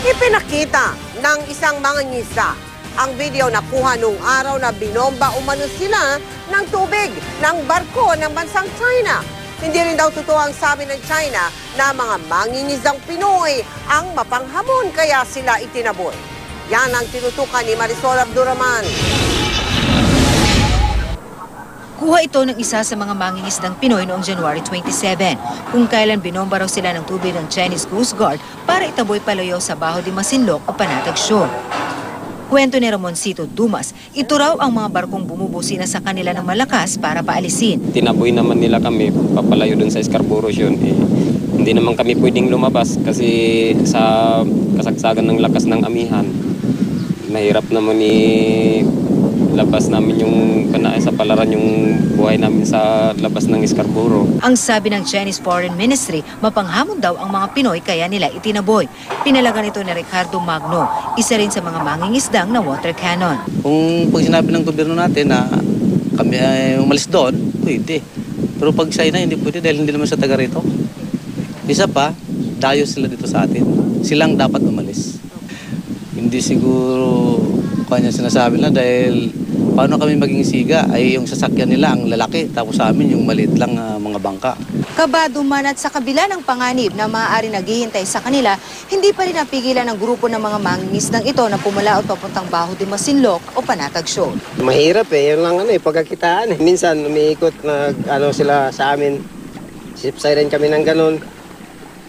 Ipinakita ng isang mangingisda ang video na kuha nung araw na binomba umano sila ng tubig ng barko ng bansang China. Hindi rin daw totoo ang sabi ng China na mga mangingisdang Pinoy ang mapanghamon kaya sila itinaboy. Yan ang tinutukan ni Marisol Abduraman. Kuha ito ng isa sa mga mangingisdang Pinoy noong January 27, kung kailan binomba raw sila ng tubig ng Chinese Coast Guard para itaboy palayo sa Bajo de Masinloc o Panatag Shore. Kwento ni Ramoncito Dumas, ito raw ang mga barkong bumubusina sa kanila ng malakas para paalisin. Tinaboy naman nila kami papalayo dun sa Scarborough yun. Hindi naman kami pwedeng lumabas kasi sa kasagsagan ng lakas ng amihan. Mahirap naman labas namin yung sa palaran yung buhay namin sa labas ng Scarborough. Ang sabi ng Chinese Foreign Ministry, mapanghamon daw ang mga Pinoy kaya nila itinaboy. Pinalagan ito ni Ricardo Magno, isa rin sa mga mangingisdang na water cannon. Kung pag sinabi ng gobyerno natin na kami ay umalis doon, pwede. Pero pag China, hindi pwede dahil hindi naman sa taga rito. Isa pa, dayo sila dito sa atin. Silang dapat umalis. Hindi siguro kanya sinasabi na dahil paano kami maging siga ay yung sasakyan nila ang lalaki tapos sa amin yung maliit lang mga bangka. Kabado man at sa kabila ng panganib na maaari naghihintay sa kanila, hindi pa rin napigilan ng grupo ng mga mangingisdang ito na pumalaot papuntang Bajo de Masinloc o Panatag Shore. Mahirap yun lang pagkakitaan. Minsan umiikot sila sa amin. Sipsay rin kami ng ganun.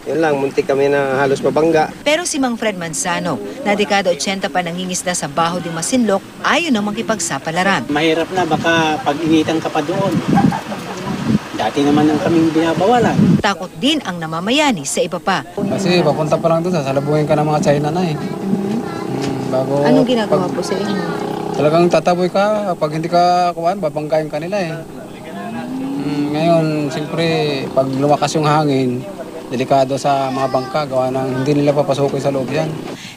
Yun lang, muntik kami na halos mabangga. Pero si Mang Fred Manzano, na dekada 80 pa nangingisda sa Bajo de Masinloc, ayaw na makipagsapalaran. Mahirap na, baka pag-initan ka pa doon. Dati naman ang kaming binabawalan. Takot din ang namamayani sa iba pa. Kasi papunta pa lang doon, sasalubungin ka ng mga China na Bago, Anong ginagawa po sa inyo? Talagang tataboy ka, pag hindi ka kuhaan, babangkain ka nila Ngayon, siyempre, pag lumakas yung hangin, delikado sa mga bangka, gawa ng hindi nila papasukin sa loob yan.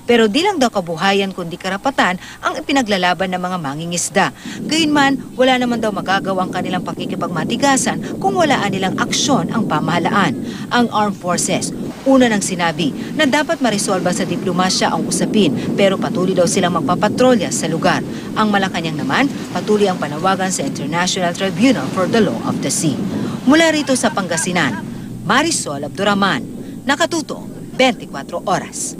Pero di lang daw kabuhayan kundi karapatan ang ipinaglalaban ng mga mangingisda. Gayunman, wala naman daw magagawa ang kanilang pakikipagmatigasan kung walaan nilang aksyon ang pamahalaan. Ang Armed Forces, una nang sinabi na dapat marisolba sa diplomasya ang usapin pero patuloy daw silang magpapatrolya sa lugar. Ang Malacanang naman, patuloy ang panawagan sa International Tribunal for the Law of the Sea. Mula rito sa Pangasinan, Marisol Abduraman, nakatuto 24 oras.